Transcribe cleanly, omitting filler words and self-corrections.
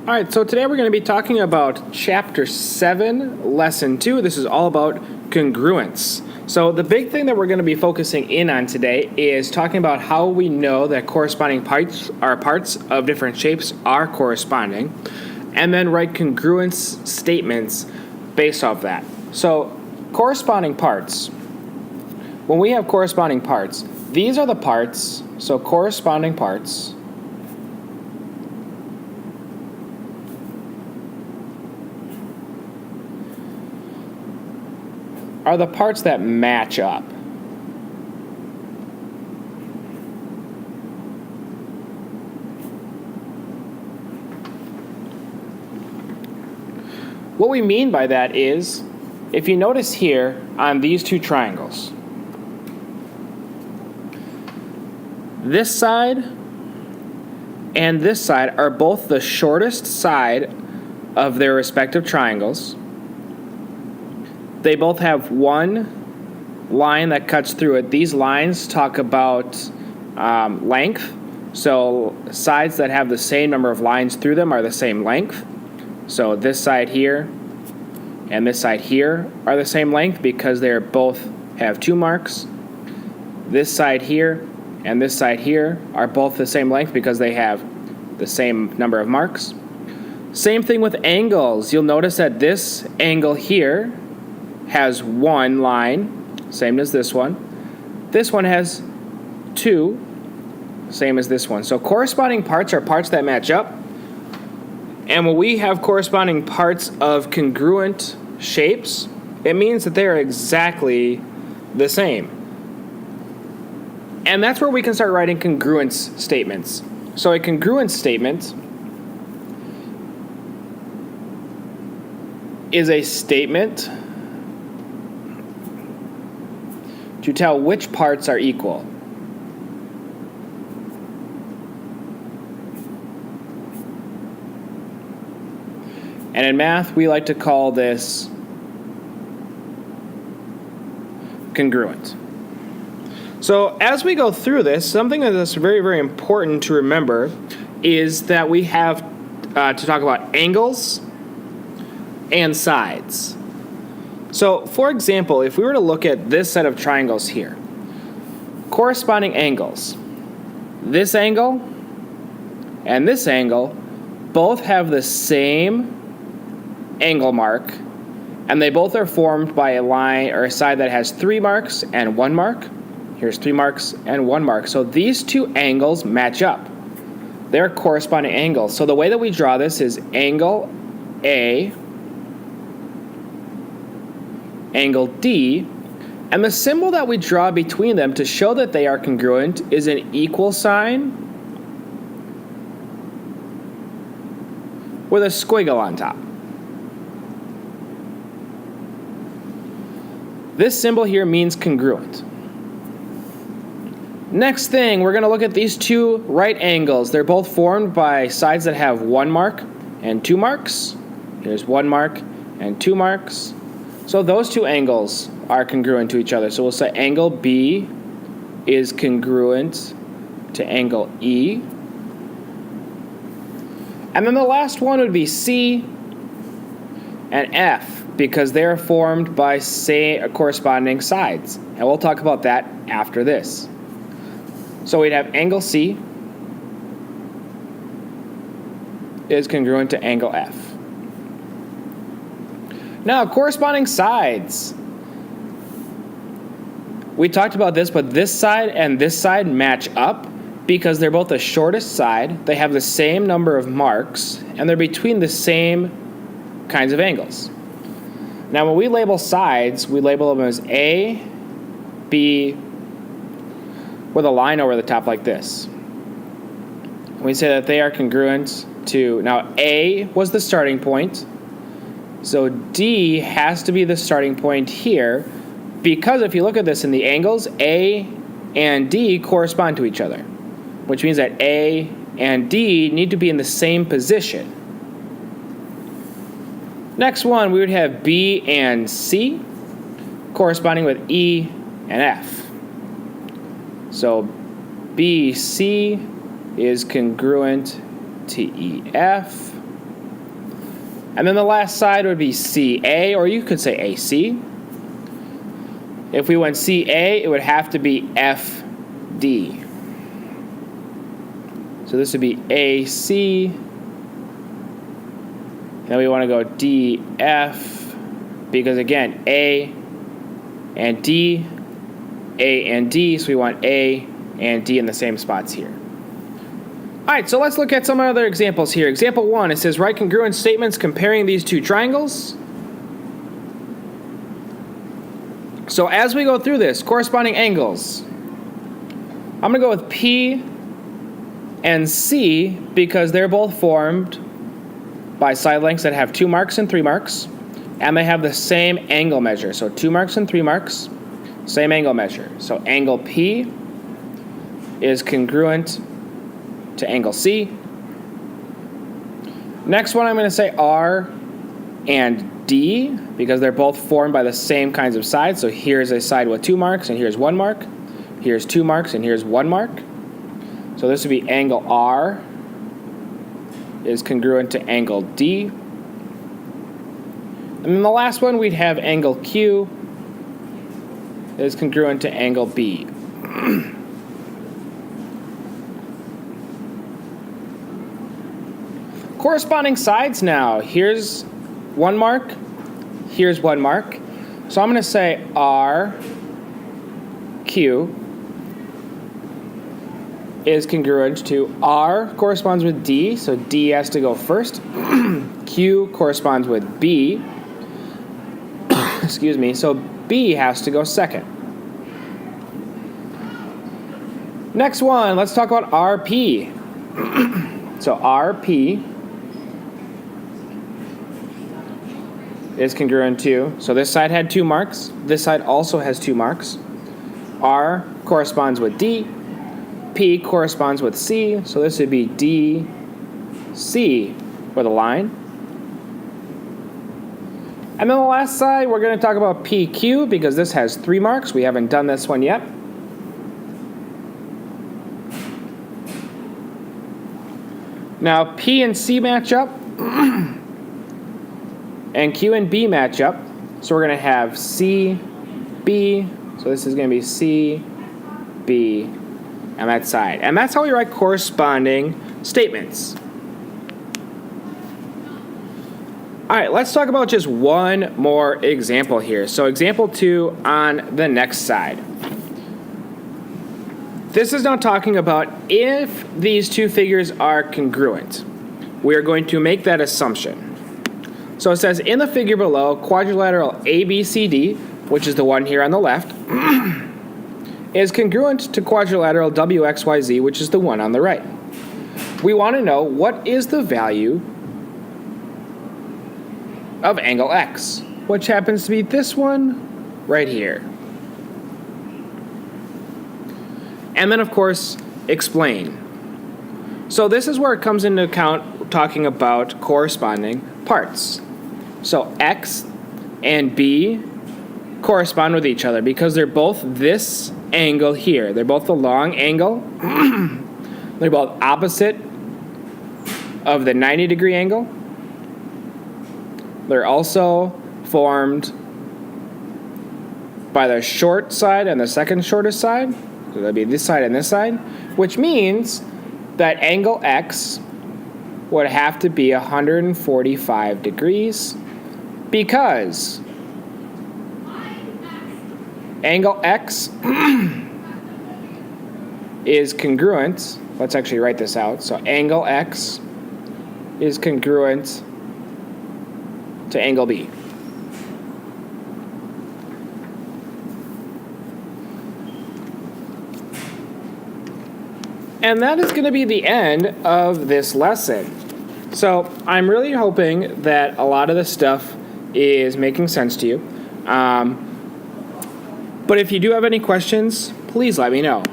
All right, so today we're going to be talking about Chapter 7, Lesson 2. This is all about congruence. So the big thing that we're going to be focusing in on today is talking about how we know that corresponding parts of different shapes are corresponding, and then write congruence statements based off that. So corresponding parts. When we have corresponding parts, these are the parts, so corresponding parts are the parts that match up. What we mean by that is, if you notice here on these two triangles, this side and this side are both the shortest side of their respective triangles. They both have one line that cuts through it. These lines talk about length. So sides that have the same number of lines through them are the same length. So this side here and this side here are the same length because they both have 2 marks. This side here and this side here are both the same length because they have the same number of marks. Same thing with angles. You'll notice that this angle here has 1 line, same as this one. This one has 2, same as this one. So corresponding parts are parts that match up. And when we have corresponding parts of congruent shapes, it means that they are exactly the same. And that's where we can start writing congruence statements. So a congruence statement is a statement to tell which parts are equal. And in math, we like to call this congruent. So as we go through this, something that's very, very important to remember is that we have to talk about angles and sides. So, for example, if we were to look at this set of triangles here, corresponding angles, this angle and this angle both have the same angle mark, and they both are formed by a line or a side that has 3 marks and 1 mark. Here's 3 marks and 1 mark. So these two angles match up. They're corresponding angles. So the way that we draw this is angle A, angle D, and the symbol that we draw between them to show that they are congruent is an equal sign with a squiggle on top. This symbol here means congruent. Next thing, we're going to look at these 2 right angles. They're both formed by sides that have 1 mark and 2 marks. Here's 1 mark and 2 marks. So those 2 angles are congruent to each other. So we'll say angle B is congruent to angle E. And then the last one would be C and F because they're formed by corresponding sides. And we'll talk about that after this. So we'd have angle C is congruent to angle F. Now, corresponding sides. We talked about this, but this side and this side match up because they're both the shortest side, they have the same number of marks, and they're between the same kinds of angles. Now, when we label sides, we label them as A, B, with a line over the top like this. We say that they are congruent to, now A was the starting point, so D has to be the starting point here, because if you look at this in the angles, A and D correspond to each other, which means that A and D need to be in the same position. Next one, we would have B and C corresponding with E and F. So BC is congruent to EF. And then the last side would be CA, or you could say AC. If we went CA, it would have to be FD. So this would be AC. Then we want to go DF, because again, A and D, A and D, so we want A and D in the same spots here. All right, so let's look at some other examples here. Example 1, it says write congruent statements comparing these two triangles. So as we go through this, corresponding angles, I'm going to go with P and C because they're both formed by side lengths that have 2 marks and 3 marks, and they have the same angle measure. So 2 marks and 3 marks, same angle measure. So angle P is congruent to angle C. Next one, I'm going to say R and D because they're both formed by the same kinds of sides. So here's a side with 2 marks and here's 1 mark. Here's 2 marks and here's 1 mark. So this would be angle R is congruent to angle D. And then the last one, we'd have angle Q is congruent to angle B. Corresponding sides now. Here's 1 mark. Here's 1 mark. So I'm going to say R, Q is congruent to R corresponds with D, so D has to go first. Q corresponds with B. Excuse me, so B has to go second. Next one, let's talk about RP. So RP is congruent to, so this side had 2 marks, this side also has 2 marks. R corresponds with D, P corresponds with C, so this would be D, C for the line. And then the last side, we're going to talk about PQ because this has 3 marks. We haven't done this one yet. Now P and C match up, and Q and B match up. So we're going to have C, B, so this is going to be C, B, and that side. And that's how we write corresponding statements. All right, let's talk about just one more example here. So example 2 on the next side. This is now talking about if these two figures are congruent. We are going to make that assumption. So it says in the figure below, quadrilateral ABCD, which is the one here on the left, is congruent to quadrilateral WXYZ, which is the one on the right. We want to know what is the value of angle X, which happens to be this one right here. And then, of course, explain. So this is where it comes into account talking about corresponding parts. So X and B correspond with each other because they're both this angle here. They're both the long angle. They're both opposite of the 90-degree angle. They're also formed by the short side and the second shortest side. So that'd be this side and this side, which means that angle X would have to be 145 degrees because angle X is congruent. Let's actually write this out. So angle X is congruent to angle B. And that is going to be the end of this lesson. So I'm really hoping that a lot of this stuff is making sense to you. But if you do have any questions, please let me know.